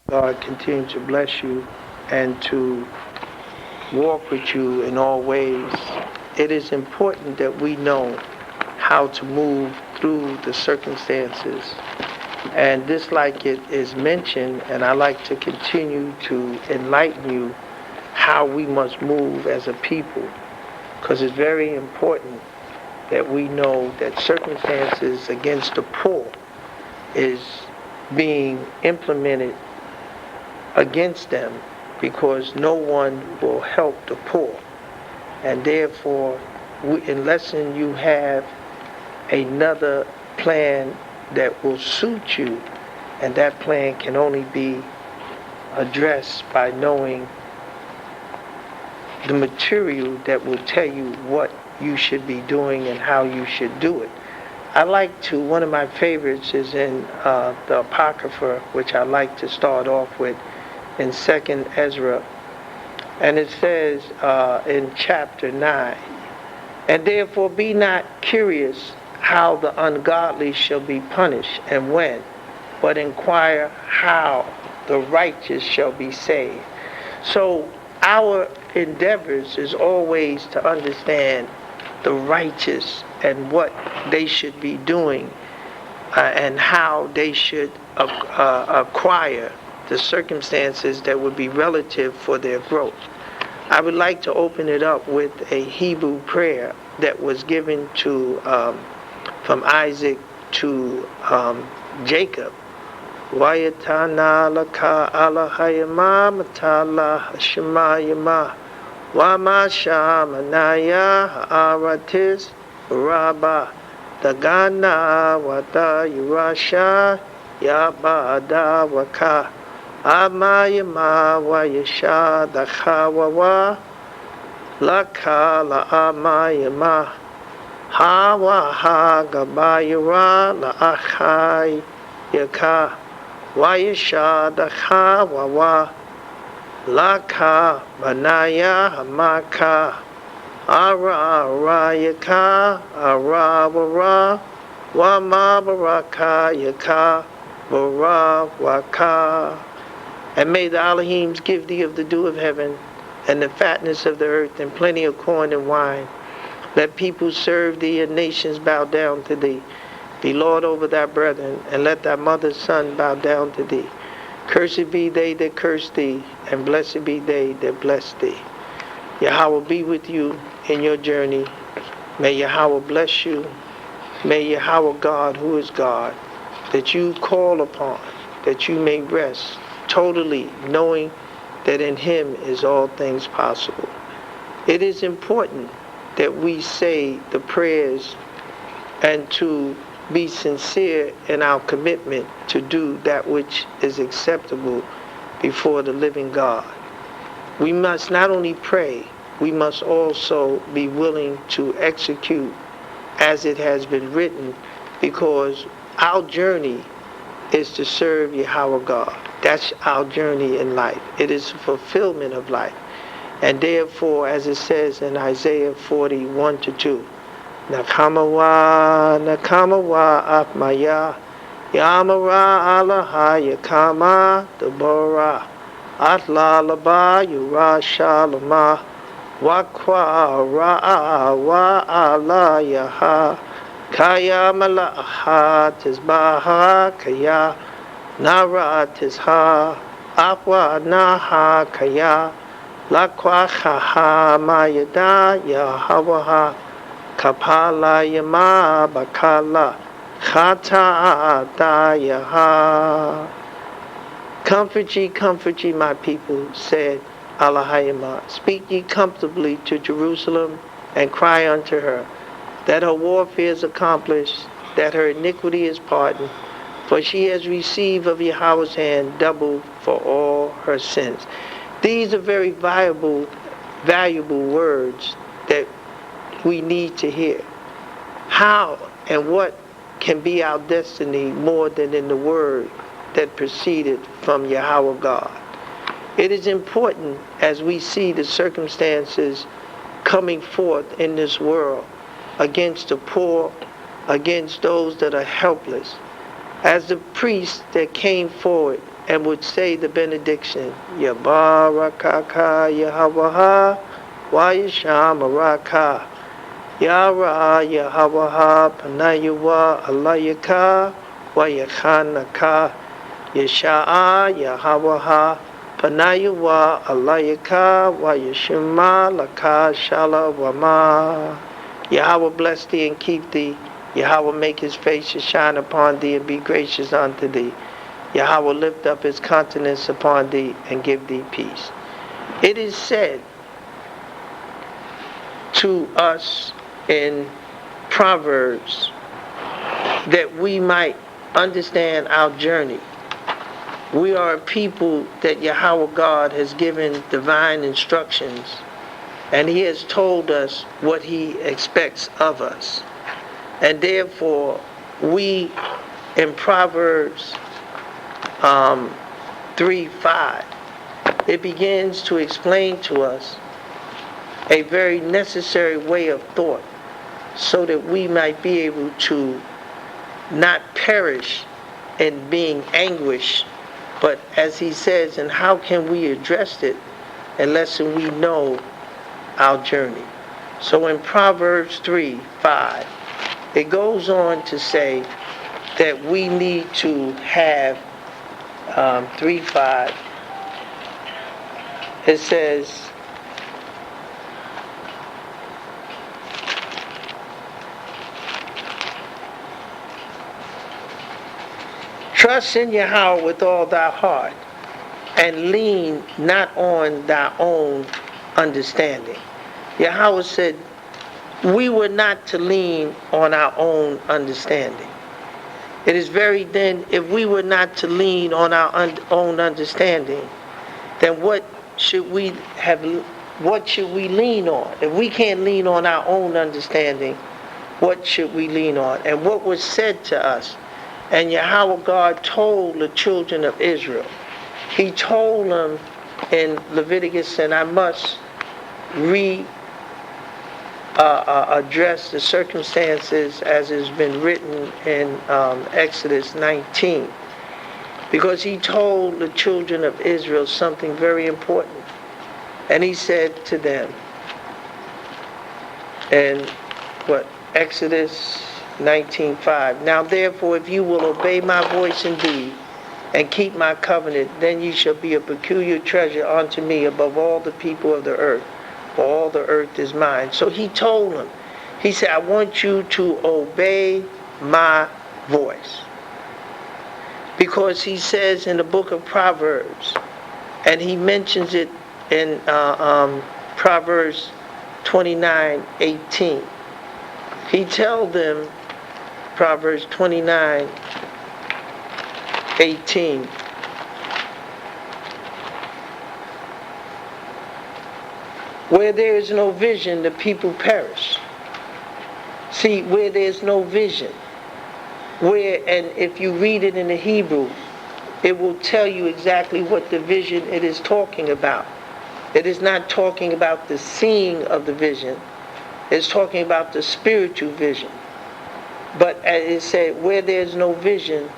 God continue to bless you and to walk with you in all ways. It is important that we know how to move through the circumstances. And this, like it is mentioned, and I like to continue to enlighten you how we must move as a people, because it's very important that we know that circumstances against the poor is being implemented against them because no one will help the poor. And therefore, unless you have another plan that will suit you, and that plan can only be addressed by knowing the material that will tell you what you should be doing and how you should do it. One of my favorites is in the Apocrypha, which I like to start off with in 2nd Ezra. And it says in chapter 9, "And therefore be not curious how the ungodly shall be punished and when, but inquire how the righteous shall be saved." So our endeavors is always to understand the righteous and what they should be doing and how they should acquire the circumstances that would be relative for their growth. I would like to open it up with a Hebrew prayer that was given to from Isaac to Jacob. Wayatana laka alahayama matala hashemayama Wamasha manaya aratis rabba dagana wata yurasha yabada waka amayama wayasha dakhawawa laka la amayama hawa ha gabayura la achai yaka wayasha dakhawawa Laka Manaya Hamaka Ara Rayaka Ara Wara Wama Baraka Yaka Bara Waka. And may the Elohims give thee of the dew of heaven and the fatness of the earth and plenty of corn and wine. Let people serve thee and nations bow down to thee. Be Lord over thy brethren, and let thy mother's son bow down to thee. Cursed be they that curse thee, and blessed be they that bless thee. Yahweh be with you in your journey. May Yahweh bless you. May Yahweh God, who is God, that you call upon, that you may rest totally, knowing that in Him is all things possible. It is important that we say the prayers and to be sincere in our commitment to do that which is acceptable before the living God. We must not only pray, we must also be willing to execute as it has been written, because our journey is to serve Yahweh God. That's our journey in life. It is fulfillment of life. And therefore, as it says in Isaiah 40:1-2, Nakamawa, Nakamawa Atmaya, Yamara Alaha Yakama, Deborah, Atla Laba, Yura Shalama, Wakwa Ra'a Wa Ala Yaha, Kaya Malaha Tizbaha, Kaya Nara Tizha, Akwa Naha Kaya, Lakwa Haha Mayada Yahawaha, Kapala Yama Bakala Khata Dayaha. Comfort ye, my people, said Allahayama. Speak ye comfortably to Jerusalem, and cry unto her, that her warfare is accomplished, that her iniquity is pardoned, for she has received of Yahweh's hand double for all her sins. These are very valuable words that we need to hear. How and what can be our destiny more than in the word that proceeded from Yahweh God? It is important as we see the circumstances coming forth in this world against the poor, against those that are helpless. As the priest that came forward and would say the benediction, Yabarakaka Yahawaha wa Yashamaraka Yara Yahawaha Panayawa Alayaka wa Yakhanaka Yasha'a Yahawaha Panayawa Alayaka wa Yashima Laka Shala Wama. Yahweh bless thee and keep thee. Yahweh make his face to shine upon thee and be gracious unto thee. Yahweh lift up his countenance upon thee and give thee peace. It is said to us in Proverbs that we might understand our journey. We are a people that Yahweh God has given divine instructions, and he has told us what he expects of us. And therefore, we in Proverbs 3:5, it begins to explain to us a very necessary way of thought so that we might be able to not perish in being anguished, but as he says, and how can we address it unless we know our journey? So in Proverbs 3:5, it goes on to say that we need to have 3:5. It says, trust in Yahweh with all thy heart, and lean not on thy own understanding. Yahweh said, we were not to lean on our own understanding. It is very then, if we were not to lean on our own understanding, then what should we lean on? If we can't lean on our own understanding, what should we lean on? And what was said to us, and Yahweh God told the children of Israel, he told them in Leviticus, and I must address the circumstances as has been written in Exodus 19, because he told the children of Israel something very important. And he said to them in Exodus 19:5, now therefore if you will obey my voice indeed and keep my covenant, then you shall be a peculiar treasure unto me above all the people of the earth. For all the earth is mine. So he told them, he said, I want you to obey my voice. Because he says in the book of Proverbs, and he mentions it in Proverbs 29:18. He tells them, Proverbs 29:18, where there is no vision, the people perish. See, where there's no vision, and if you read it in the Hebrew, it will tell you exactly what the vision it is talking about. It is not talking about the seeing of the vision. It's talking about the spiritual vision. But as it said, where there's no vision,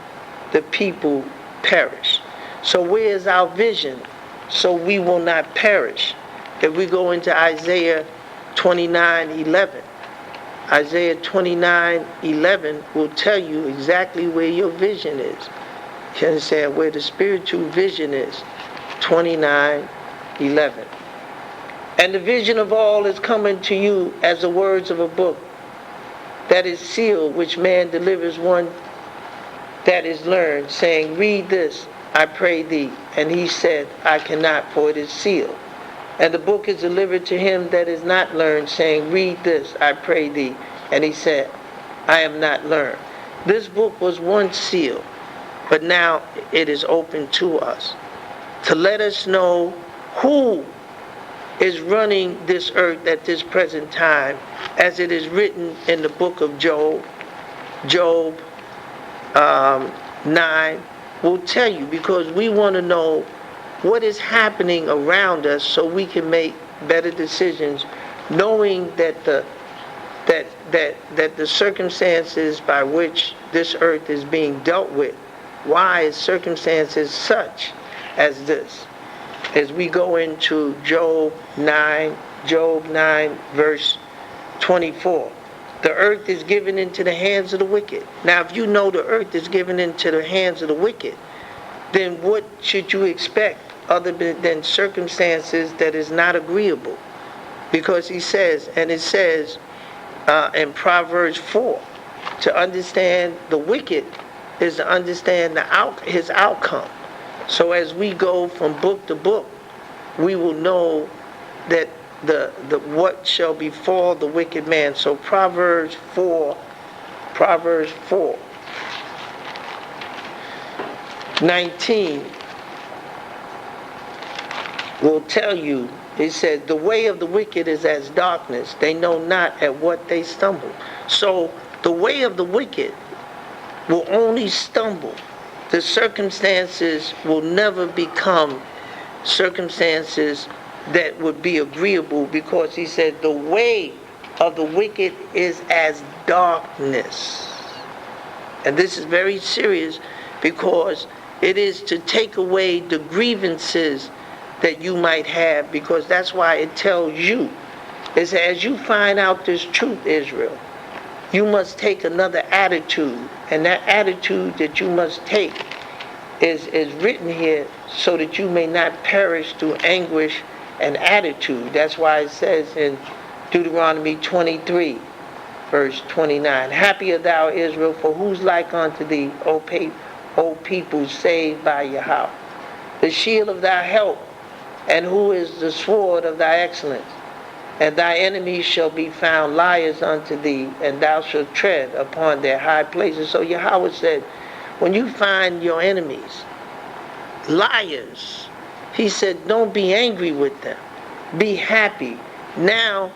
the people perish. So where is our vision? So we will not perish. If we go into Isaiah 29:11, Isaiah 29:11 will tell you exactly where your vision is. You understand? Where the spiritual vision is. 29:11. And the vision of all is coming to you as the words of a book that is sealed, which man delivers one that is learned, saying, read this, I pray thee. And he said, I cannot, for it is sealed. And the book is delivered to him that is not learned, saying, read this, I pray thee. And he said, I am not learned. This book was once sealed, but now it is open to us to let us know who is running this earth at this present time, as it is written in the book of Job. Job 9 will tell you, because we want to know what is happening around us so we can make better decisions, knowing that the circumstances by which this earth is being dealt with why is circumstances such as this? As we go into Job 9 verse 24. The earth is given into the hands of the wicked. Now, if you know the earth is given into the hands of the wicked, then what should you expect other than circumstances that is not agreeable? Because he says, and it says in Proverbs 4, to understand the wicked is to understand his outcome. So as we go from book to book, we will know that the what shall befall the wicked man. So Proverbs 4:19 will tell you, it says, the way of the wicked is as darkness. They know not at what they stumble. So the way of the wicked will only stumble. The circumstances will never become circumstances that would be agreeable, because he said the way of the wicked is as darkness. And this is very serious, because it is to take away the grievances that you might have, because that's why it tells you, is as you find out this truth, Israel, you must take another attitude. And that attitude that you must take is written here so that you may not perish through anguish and attitude. That's why it says in Deuteronomy 23, verse 29, happy art thou, Israel, for who's like unto thee, O people saved by Yahweh, the shield of thy help, and who is the sword of thy excellence. And thy enemies shall be found liars unto thee, and thou shalt tread upon their high places. So Yahweh said, when you find your enemies liars, he said, don't be angry with them. Be happy. Now,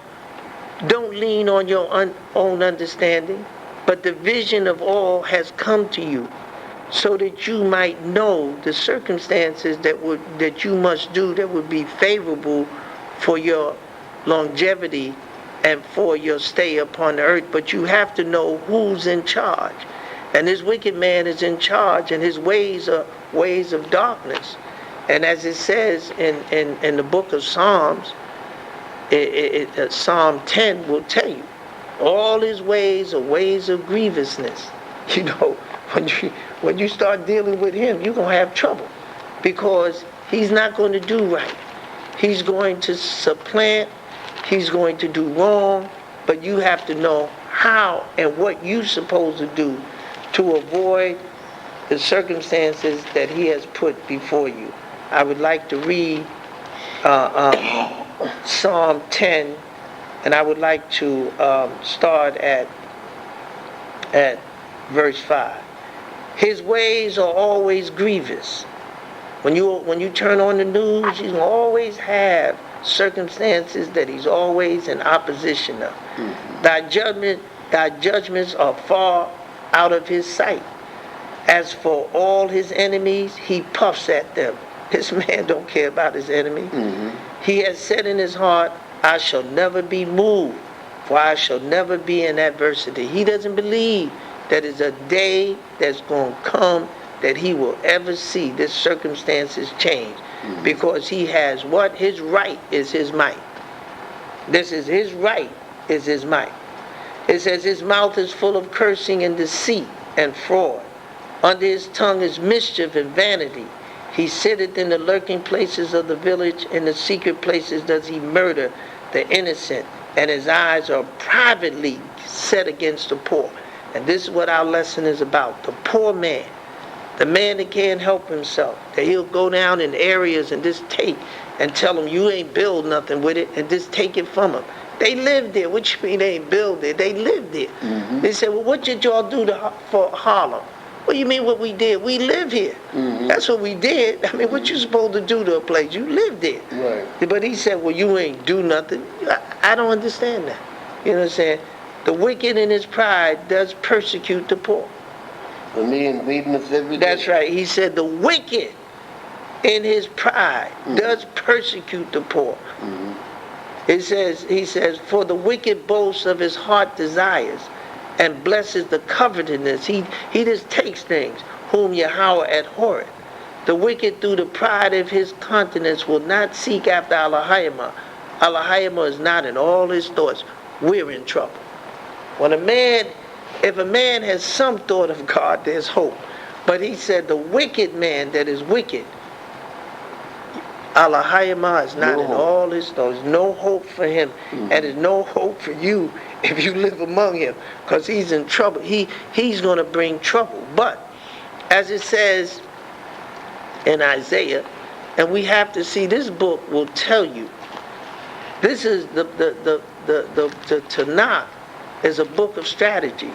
don't lean on your own understanding, but the vision of all has come to you, so that you might know the circumstances that you must do that would be favorable for your longevity and for your stay upon the earth. But you have to know who's in charge. And this wicked man is in charge, and his ways are ways of darkness. And as it says in the book of Psalms, Psalm 10 will tell you, all his ways are ways of grievousness. You know, when you start dealing with him, you're going to have trouble, because he's not going to do right. He's going to supplant, he's going to do wrong, but you have to know how and what you're supposed to do to avoid the circumstances that he has put before you. I would like to read Psalm 10, and I would like to start at verse 5. His ways are always grievous. When you turn on the news, you always have circumstances that he's always in opposition of. Mm-hmm. Thy judgments are far out of his sight. As for all his enemies, he puffs at them. This man don't care about his enemy. Mm-hmm. He has said in his heart, I shall never be moved, for I shall never be in adversity. He doesn't believe that is a day that's going to come that he will ever see this circumstances change. Mm-hmm. Because he has what? His right is his might. This is his right is his might. It says his mouth is full of cursing and deceit and fraud. Under his tongue is mischief and vanity. He sitteth in the lurking places of the village. In the secret places does he murder the innocent. And his eyes are privately set against the poor. And this is what our lesson is about. The poor man. The man that can't help himself. That he'll go down in areas and just take and tell him you ain't build nothing with it, and just take it from him. They lived there. What you mean they ain't build it? They lived there. Mm-hmm. They said, well, what did y'all do for Harlem? What do you mean what we did? We live here. Mm-hmm. That's what we did. I mean, what you supposed to do to a place? You live there. Right. But he said, well, you ain't do nothing. I don't understand that. You know what I'm saying? The wicked in his pride does persecute the poor. And me invading us every day. That's right. He said the wicked in his pride does persecute the poor. Mm-hmm. He says, for the wicked boasts of his heart desires and blesses the covetousness. He just takes things. whom Yahweh abhorreth. The wicked through the pride of his countenance will not seek after Elohim. Elohim is not in all his thoughts. We're in trouble. If a man has some thought of God, there's hope. But he said the wicked man that is wicked, Elohim is not in all his thoughts. No hope for him. And there's no hope for you if you live among him, because he's in trouble. He's going to bring trouble. But as it says in Isaiah, and we have to see, this book will tell you, this is the Tanakh is a book of strategy.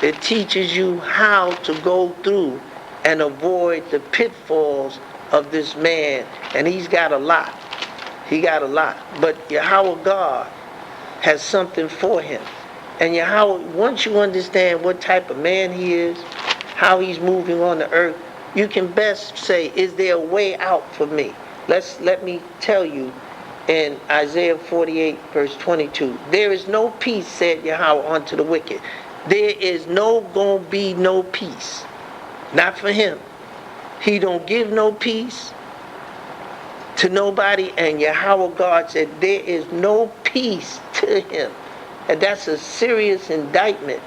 It teaches you how to go through and avoid the pitfalls of this man. And he's got a lot. He got a lot. But Yahweh God has something for him. And Yahweh, once you understand what type of man he is, how he's moving on the earth, you can best say, is there a way out for me? Let me tell you in Isaiah 48 verse 22, there is no peace, said Yahweh, unto the wicked. There is gonna be no peace. Not for him. He don't give no peace to nobody, and Yahweh God said there is no peace to him. And that's a serious indictment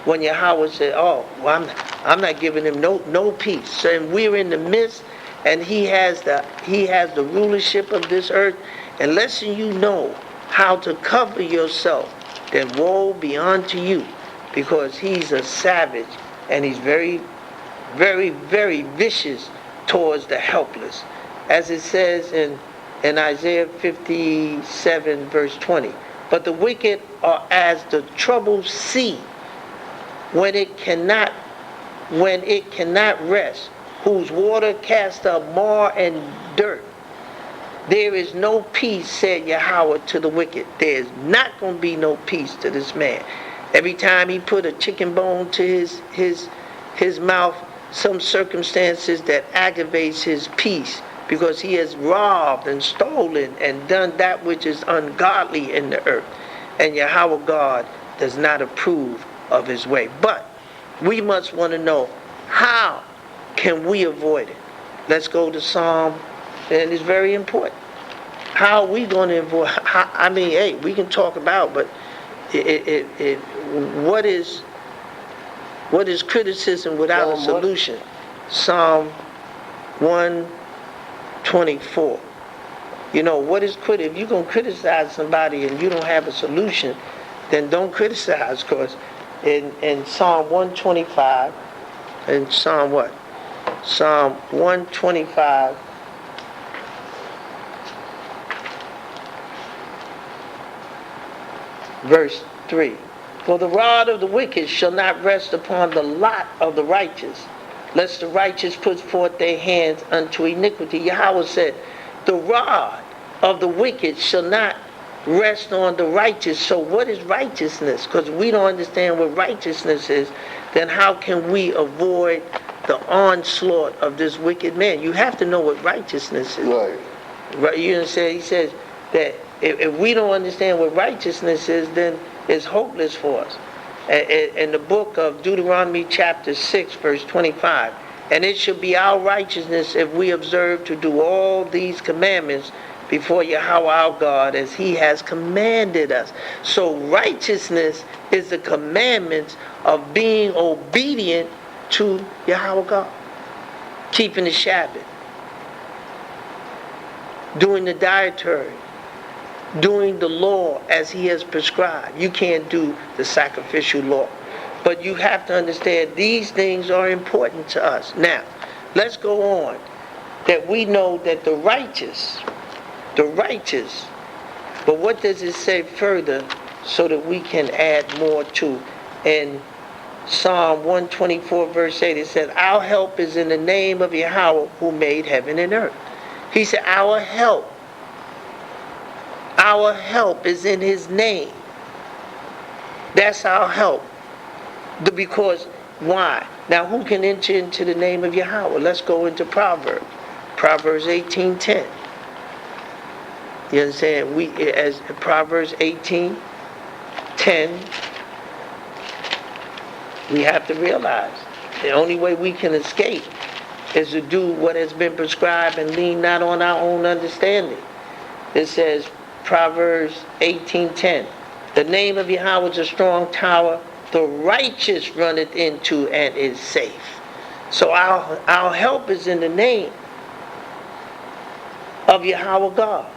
when Yahweh said, oh, well, I'm not giving him no peace. So and we're in the midst, and he has the rulership of this earth. Unless you know how to cover yourself, then woe be unto you, because he's a savage, and he's very, very, very vicious towards the helpless. As it says in Isaiah 57 verse 20, but the wicked are as the troubled sea, when it cannot rest, whose water cast up mar and dirt. There is no peace, said Yahweh, to the wicked. There's not going to be no peace to this man. Every time he put a chicken bone to his mouth, some circumstances that aggravates his peace, because he has robbed and stolen and done that which is ungodly in the earth. And Yahweh God does not approve of his way. But we must want to know, how can we avoid it? Let's go to Psalm, and it's very important. How are we going to avoid? Hey, we can talk about, but what is criticism without a solution? Psalm 124. You know, what is if you're going to criticize somebody and you don't have a solution, then don't criticize, because in Psalm 125, in Psalm 125, verse 3. For the rod of the wicked shall not rest upon the lot of the righteous, lest the righteous put forth their hands unto iniquity. Yahweh said, the rod of the wicked shall not rest on the righteous. So what is righteousness? Because we don't understand what righteousness is, then how can we avoid the onslaught of this wicked man? You have to know what righteousness is. Right. You understand? He says that if we don't understand what righteousness is, then it's hopeless for us. In the book of Deuteronomy chapter 6 verse 25, and it shall be our righteousness if we observe to do all these commandments before Yahweh our God, as he has commanded us. So righteousness is the commandments of being obedient to Yahweh God, keeping the Sabbath, doing the dietary, doing the law as he has prescribed. You can't do the sacrificial law, but you have to understand these things are important to us. Now, let's go on. That we know that the righteous, but what does it say further so that we can add more to? In Psalm 124 verse 8, it says, our help is in the name of Yahweh who made heaven and earth. He said, our help is in his name. That's our help. Because why? Now who can enter into the name of Yahweh? Let's go into Proverbs 18:10. You understand? As Proverbs 18:10, we have to realize The only way we can escape is to do what has been prescribed and lean not on our own understanding. It says, Proverbs 18:10, the name of Yahweh is a strong tower, the righteous runneth into and is safe. So our help is in the name of Yahweh God.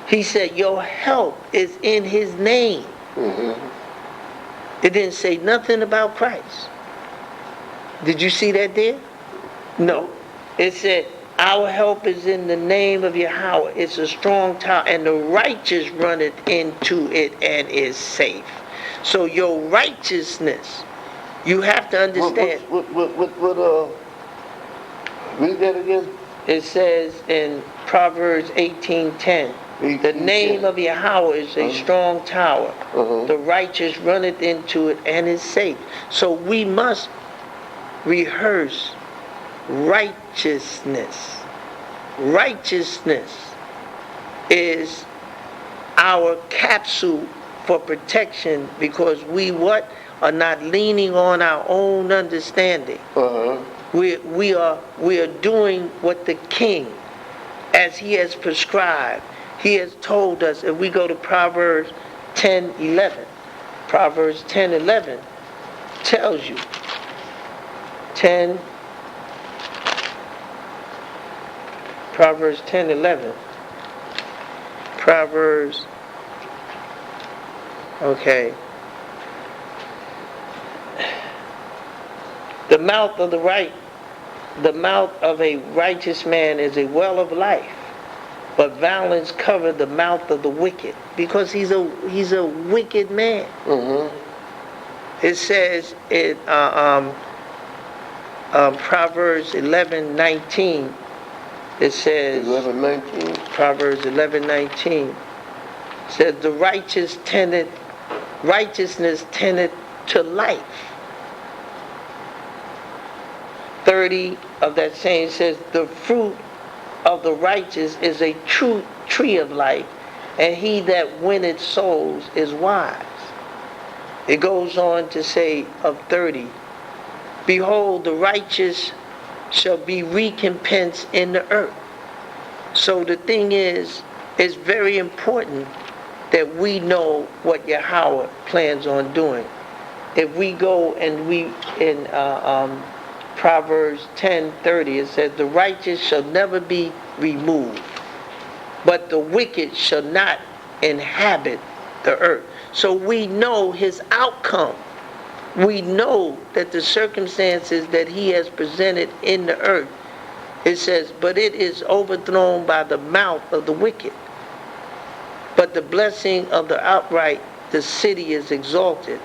He said, your help is in his name. It didn't say nothing about Christ. Did you see that there? No. It said, our help is in the name of Yahweh. It's a strong tower, and the righteous runneth into it and is safe. So your righteousness, you have to understand. Read that again. It says in Proverbs 18:10, the name of Yahweh is a strong tower. The righteous runneth into it and is safe. So we must rehearse righteousness. Righteousness is our capsule for protection, because we are not leaning on our own understanding. We are doing what the King, as he has prescribed. He has told us. If we go to Proverbs 10:11, Proverbs 10:11 tells you. Proverbs 10:11. Proverbs. Okay. The mouth of a righteous man is a well of life, but violence covered the mouth of the wicked, because he's a wicked man. It says in Proverbs 11:19. It says 11:19. Proverbs 11:19 says the righteousness tendeth to life. 30 of that saying says, the fruit of the righteous is a true tree of life, and he that winneth souls is wise. It goes on to say of 30, behold, the righteous shall be recompensed in the earth. So the thing is, it's very important that we know what Yahweh plans on doing. If we go and in Proverbs 10:30, it says, the righteous shall never be removed, but the wicked shall not inhabit the earth. So we know his outcome. We know that the circumstances that he has presented in the earth, it says, but it is overthrown by the mouth of the wicked. But the blessing of the upright, the city is exalted,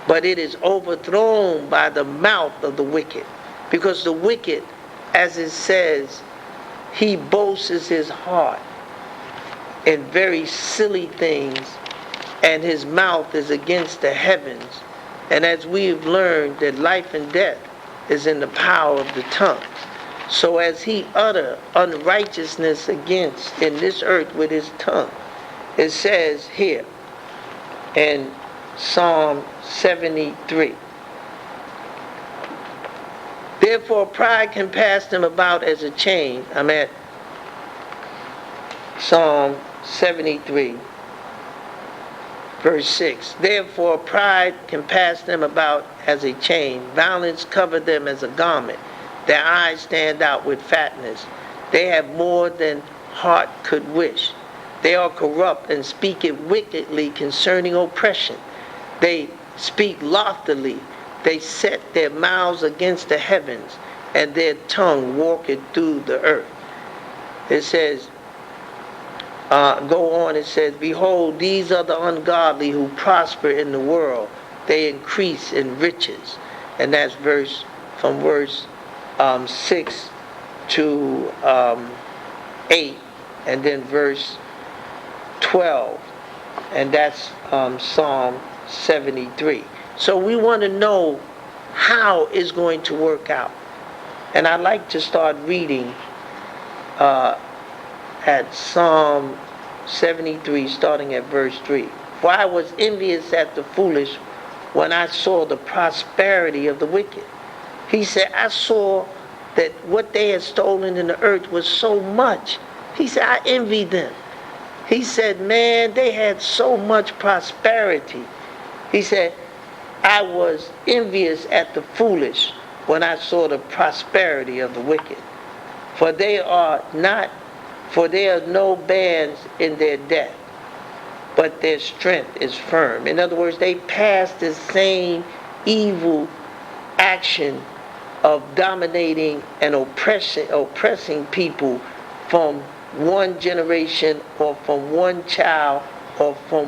but it is overthrown by the mouth of the wicked. Because the wicked, as it says, he boasts his heart in very silly things, and his mouth is against the heavens. And as we've learned that life and death is in the power of the tongue. So as he utter unrighteousness against in this earth with his tongue, it says here in Psalm 73, therefore pride compassed him about as a chain. I'm at Psalm 73. Verse 6, therefore pride compassed them about as a chain, violence covered them as a garment, their eyes stand out with fatness, they have more than heart could wish, they are corrupt and speak it wickedly concerning oppression, they speak loftily, they set their mouths against the heavens, and their tongue walketh through the earth. It says, go on, it says, behold, these are the ungodly who prosper in the world. They increase in riches. And that's from verse 6 to 8, and then verse 12. And that's Psalm 73. So we want to know how it's going to work out. And I'd like to start reading at Psalm 73, starting at verse 3. For I was envious at the foolish when I saw the prosperity of the wicked. He said, I saw that what they had stolen in the earth was so much. He said, I envied them. He said, man, they had so much prosperity. He said, I was envious at the foolish when I saw the prosperity of the wicked. For there are no bands in their death, but their strength is firm. In other words, they passed the same evil action of dominating and oppressing people from one generation or from one child or from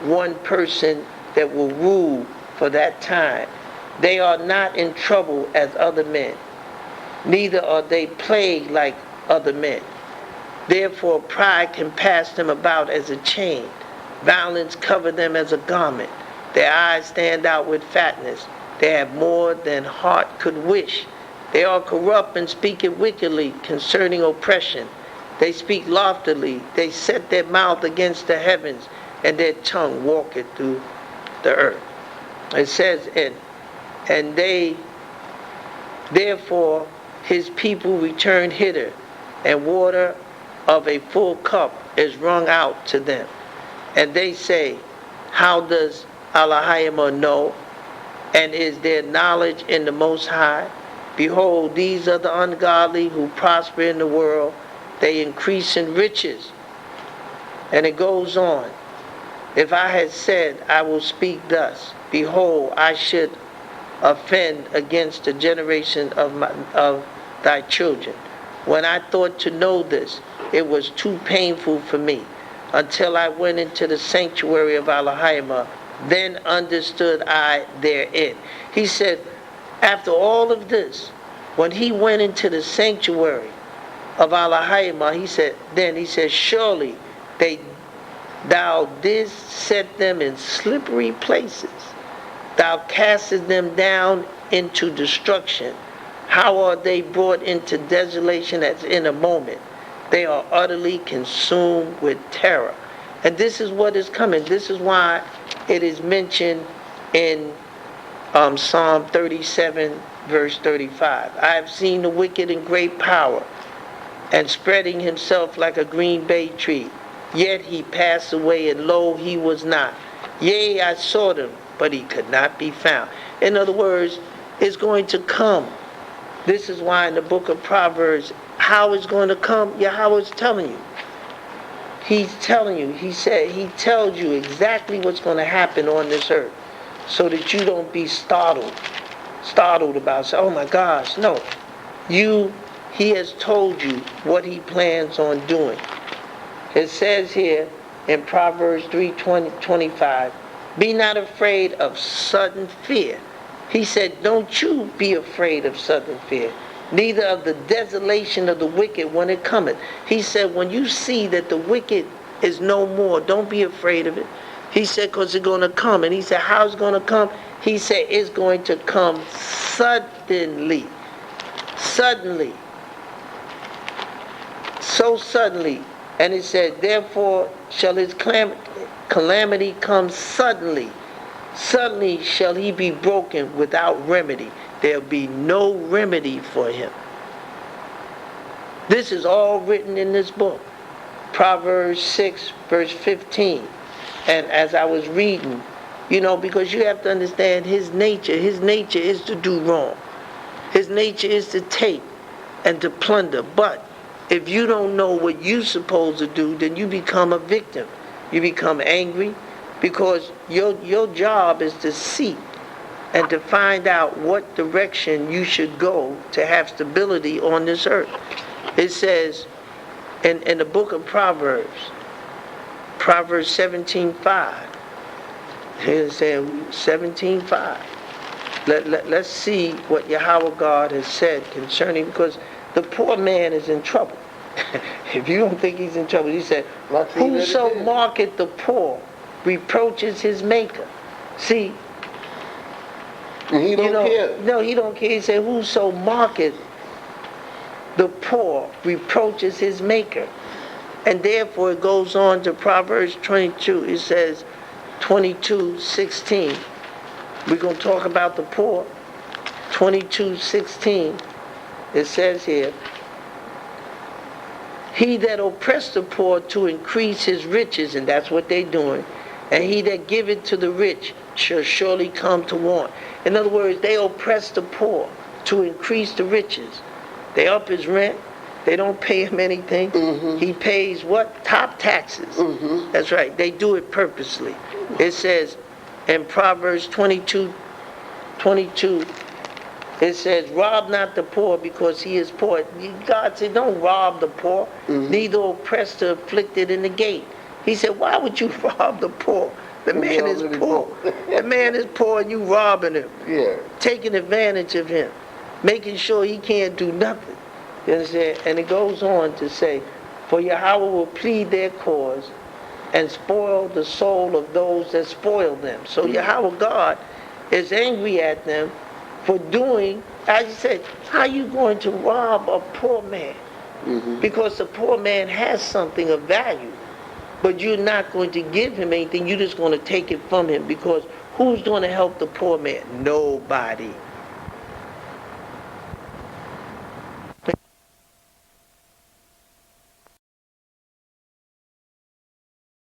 one person that will rule for that time. They are not in trouble as other men, neither are they plagued like other men. Therefore pride can pass them about as a chain, violence cover them as a garment. Their eyes stand out with fatness. They have more than heart could wish. They are corrupt and speak it wickedly concerning oppression. They speak loftily. They set their mouth against the heavens, and their tongue walketh through the earth. It says, and they, therefore, his people return hither, and water of a full cup is wrung out to them. And they say, how does Allahayimah know? And is there knowledge in the Most High? Behold, these are the ungodly who prosper in the world. They increase in riches. And it goes on. If I had said, I will speak thus, behold, I should offend against the generation of thy children. When I thought to know this, it was too painful for me, until I went into the sanctuary of Allahayimah, then understood I therein. He said, after all of this, when he went into the sanctuary of Allahayimah, he said, surely thou didst set them in slippery places. Thou castest them down into destruction. How are they brought into desolation as in a moment? They are utterly consumed with terror. And this is what is coming. This is why it is mentioned in Psalm 37, verse 35. I have seen the wicked in great power, and spreading himself like a green bay tree. Yet he passed away, and lo, he was not. Yea, I sought him, but he could not be found. In other words, it's going to come. This is why in the book of Proverbs, how it's going to come, Yahweh is telling you. He's telling you, he tells you exactly what's going to happen on this earth, so that you don't be startled about, say, oh my gosh, no. He has told you what he plans on doing. It says here in Proverbs 3:25, be not afraid of sudden fear. He said, don't you be afraid of sudden fear, neither of the desolation of the wicked when it cometh. He said, when you see that the wicked is no more, don't be afraid of it. He said, because it's going to come. And he said, how's it going to come? He said, it's going to come suddenly. Suddenly. So suddenly. And it said, therefore shall his calamity come suddenly. Suddenly shall he be broken without remedy. There'll be no remedy for him. This is all written in this book. Proverbs 6, verse 15. And as I was reading, because you have to understand his nature. His nature is to do wrong. His nature is to take and to plunder. But if you don't know what you're supposed to do, then you become a victim. You become angry, because your job is to seek and to find out what direction you should go to have stability on this earth. It says in the book of Proverbs 17:5. It says 17:5. Let's see what Yahweh God has said concerning, because the poor man is in trouble. If you don't think he's in trouble, he said, whoso marketh the poor reproaches his maker. See, and he don't care. No, he don't care. He said, whoso marketh the poor reproaches his maker. And therefore it goes on to Proverbs 22. It says 22:16. We're going to talk about the poor. 22:16, it says here, he that oppressed the poor to increase his riches, and that's what they're doing, and he that giveth to the rich shall surely come to want. In other words, they oppress the poor to increase the riches. They up his rent. They don't pay him anything. He pays what? Top taxes. That's right. They do it purposely. It says in Proverbs 22:22, it says, rob not the poor because he is poor. God said, don't rob the poor, neither oppress the afflicted in the gate. He said, why would you rob the poor? The man is poor. The man is poor and you robbing him. Yeah. Taking advantage of him. Making sure he can't do nothing. You understand? And it goes on to say, for Yahweh will plead their cause and spoil the soul of those that spoil them. So Yahweh God is angry at them for doing, as you said, how are you going to rob a poor man? Because the poor man has something of value. But you're not going to give him anything. You're just going to take it from him, because who's going to help the poor man? Nobody.